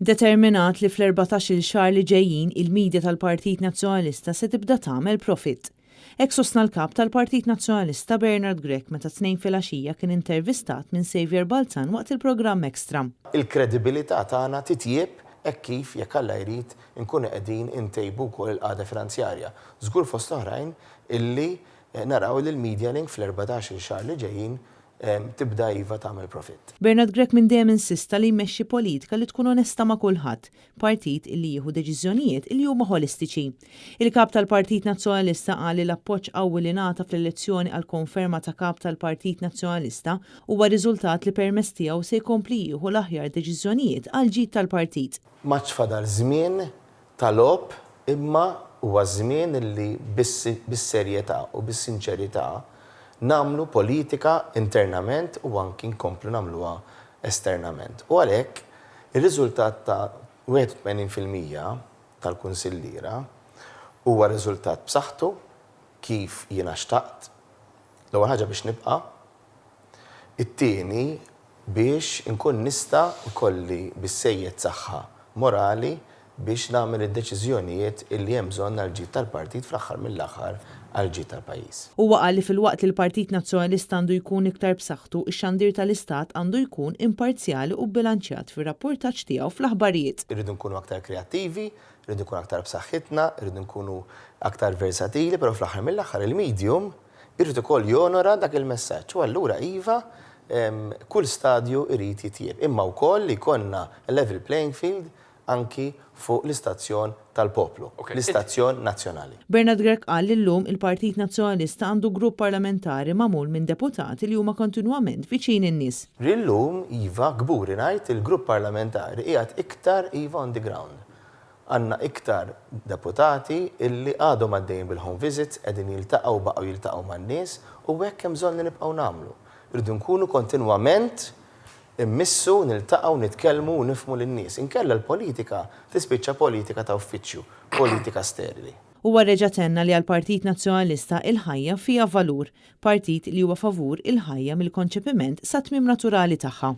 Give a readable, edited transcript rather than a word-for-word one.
Determinat li fl-14 xahar li ġejjin il-midja tal-Partit Nazzjonalista se tibda tagħmel profitt. Hekk sostna l-kap tal-Partit Nazzjonalista Bernard Grech meta tnejn filgħaxija kien intervistat minn Xavier Balzan waqt il-programm Extra. Il-kredibilità tagħna titjieb hekk kif jekk Alla jrid inkunu qegħdin intejbu wkoll il-qagħda finanzjarja. Żgur fost oħrajn illi naraw li l-Media Link fl-14 xahar li ġejjin tibda iva tagħmel profitt. Bernard Grech minn dejjem insista li jmexxi politika li tkun onesta ma' kulħadd, partit li jieħu deċiżjonijiet li huma holistiċi. Il-kap tal-Partit Nazzjonalista qal li l-appoġġ qawwi li ngħata fl-elezzjoni għal konferma ta' kap tal-Partit Nazzjonalista huwa riżultat li permezz tiegħu se jkompli jieħu l-aħjar deċiżjonijiet għal ġid tal-partit. Maċ fadal żmien tal-ob imma huwa żmien li bis-serjetà u bis-sinċerità namlu politika internament u anki nkomplu namluha esternament. U għalhekk ir-riżultat ta' 81% tal-Kunsillira huwa riżultat b'saħħtu kif jiena xtaqt. L-ewwel ħaġa biex nibqa', it-tieni biex inkun nista' ikolli bissejjed saħħa morali biex nagħmel id-deċiżjonijiet illi hemm bżonn għal ġid tal-partit fl-aħħar mill-aħħar għal ġid tal-pajjiż. Huwa qal li filwaqt li l-Partit Nazzjonalista għandu jkun iktar b'saħħtu, ix-xandir tal-Istat għandu jkun imparzjali u bbilanċjat fir-rapportaġġ tiegħu fl-aħbarijiet. Irridu nkunu aktar kreattivi, irridu nkunu aktar b'saħħitna, irridu nkunu aktar versatili, però fl-aħħar mill-aħħar il-medium irrid ukoll jonora dak il-messaġġ. U allura iva kull stadju irid jitjieb. Imma wkoll li jkollna level playing field anki fuq l-istazzjon tal-poplu, l-istazzjon nazzjonali. Bernard Grech qal li llum il-Partit Nazzjonalista għandu grupp parlamentari magħmul minn deputati li huma kontinwament viċin in-nies. Illum iva gburi ngħid il-grupp parlamentari qiegħed iktar iva on the ground. Għandna iktar deputati illi għadhom għaddejjin bil-home visits qegħdin jiltaqgħu baqgħu jiltaqgħu man-nies u hekk hemm bżonn li nibqgħu nagħmlu. Irridu nkunu kontinwament immissu, niltaqgħu, nitkellmu u nifhmu lin-nies. Inkella l-politika tispiċċa politika ta' uffiċċju, politika sterili. Huwa reġa' tenna li għall-Partit Nazzjonalista il-ħajja fiha valur, partit li huwa favur il-ħajja mill-konċepiment sa tmiem naturali tagħha.